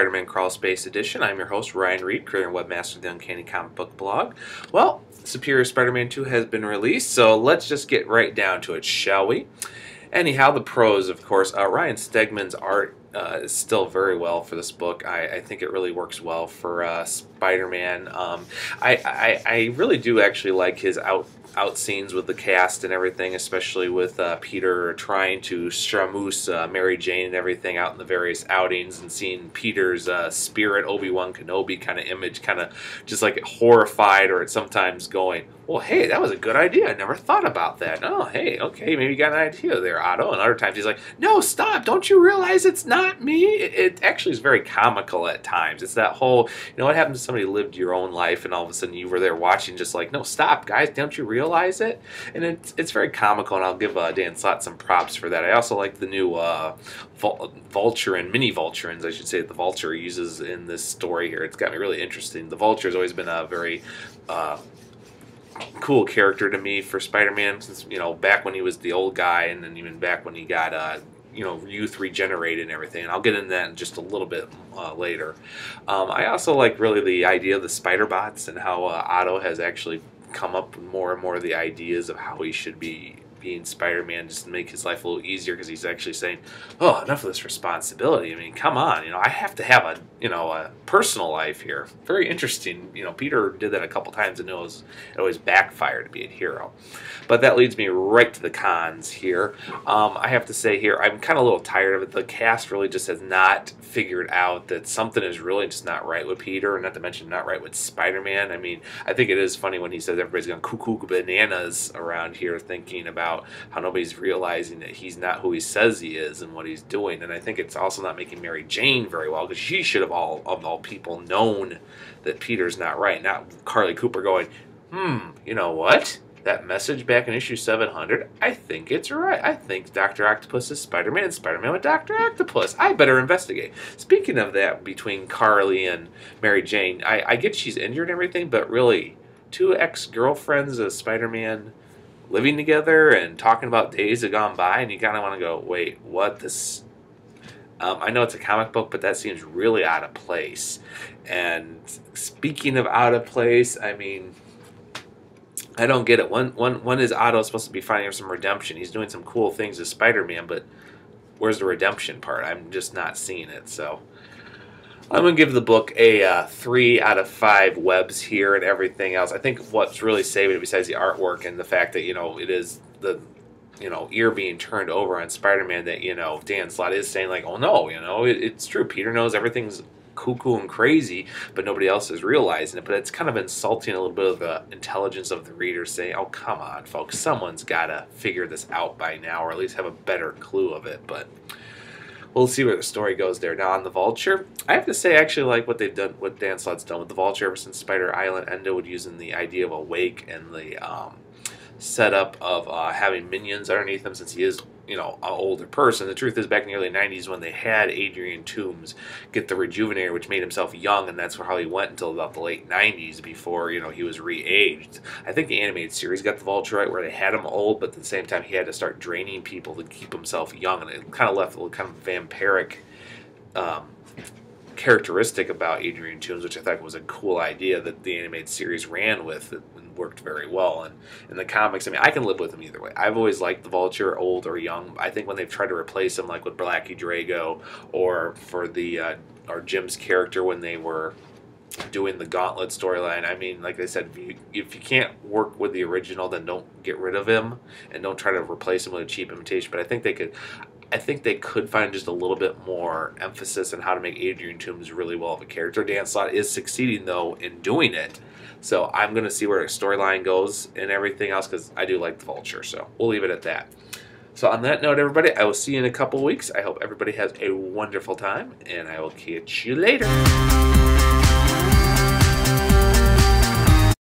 Spider-Man Crawl Space Edition. I'm your host, Ryan Reed, creator and webmaster of the Uncanny Comic Book blog. Well, Superior Spider-Man 2 has been released, so let's just get right down to it, shall we? Anyhow, the pros, of course. Ryan Stegman's art is still very well for this book. I think it really works well for Spider-Man. I really do actually like his out scenes with the cast and everything, especially with Peter trying to schmooze Mary Jane and everything out in the various outings, and seeing Peter's spirit Obi-Wan Kenobi kind of image, kind of just like horrified, or sometimes going, well, hey, that was a good idea. I never thought about that. Oh, hey, okay, maybe you got an idea there, Otto. And other times he's like, no, stop. Don't you realize it's not me? It actually is very comical at times. It's that whole, what happens if somebody lived your own life and all of a sudden you were there watching just like, no, stop, guys. Don't you realize it? And it's very comical, and I'll give Dan Slott some props for that. I also like the new Vulture and mini Vulturins, I should say, that the Vulture uses in this story here. It's got me really interested. The Vulture has always been a very cool character to me for Spider-Man, since back when he was the old guy, and then even back when he got youth regenerated and everything, and I'll get into that in just a little bit later. I also like really the idea of the spider bots, and how Otto has actually come up with more and more of the ideas of how he should be being Spider-Man, just to make his life a little easier, because he's actually saying, oh, enough of this responsibility. I mean, come on, I have to have a personal life here. Very interesting. Peter did that a couple times, and it always backfired to be a hero. But that leads me right to the cons here. I have to say here, I'm kind of a little tired of it. The cast really just has not figured out that something is really just not right with Peter, and not to mention not right with Spider-Man. I mean, I think it is funny when he says everybody's going cuckoo bananas around here, thinking about how nobody's realizing that he's not who he says he is and what he's doing. And I think it's also not making Mary Jane very well, because she should have of all people known that Peter's not right. Not Carly Cooper going, you know what? That message back in issue 700, I think it's right. I think Dr. Octopus is Spider-Man and Spider-Man with Dr. Octopus. I better investigate. Speaking of that, between Carly and Mary Jane, I get she's injured and everything, but really, two ex-girlfriends of Spider-Man living together and talking about days that gone by, and you kind of want to go, wait, what? This? I know it's a comic book, but that seems really out of place. And speaking of out of place, I mean, I don't get it. When is Otto supposed to be finding some redemption? He's doing some cool things as Spider-Man, but where's the redemption part? I'm just not seeing it. So I'm going to give the book a 3 out of 5 webs here and everything else. I think what's really saving it, besides the artwork and the fact that, it is the, ear being turned over on Spider-Man, that, Dan Slott is saying, like, oh, no, it's true. Peter knows everything's cuckoo and crazy, but nobody else is realizing it. But it's kind of insulting a little bit of the intelligence of the reader, saying, oh, come on, folks. Someone's got to figure this out by now, or at least have a better clue of it. But we'll see where the story goes there. Now, on the Vulture, I have to say I actually like what they've done, what Dan Slott's done with the Vulture ever since Spider Island ended, using the idea of a wake and the setup of having minions underneath him, since he is, an older person. The truth is, back in the early 90s, when they had Adrian Toomes get the Rejuvenator, which made himself young, and that's how he went until about the late 90s before, he was re-aged. I think the animated series got the Vulture right, where they had him old, but at the same time, he had to start draining people to keep himself young, and it kind of left a little kind of vampiric characteristic about Adrian Toomes, which I thought was a cool idea that the animated series ran with. It worked very well. And in the comics, I mean, I can live with him either way. I've always liked the Vulture, old or young. I think when they've tried to replace him, like with Blackie Drago, or for the or Jim's character when they were doing the Gauntlet storyline, I mean, like I said, if you can't work with the original, then don't get rid of him, and don't try to replace him with a cheap imitation. But I think they could find just a little bit more emphasis on how to make Adrian Toomes really well of a character. Dan Slott is succeeding, though, in doing it. So I'm going to see where the storyline goes and everything else, because I do like the Vulture. So we'll leave it at that. So on that note, everybody, I will see you in a couple weeks. I hope everybody has a wonderful time, and I will catch you later.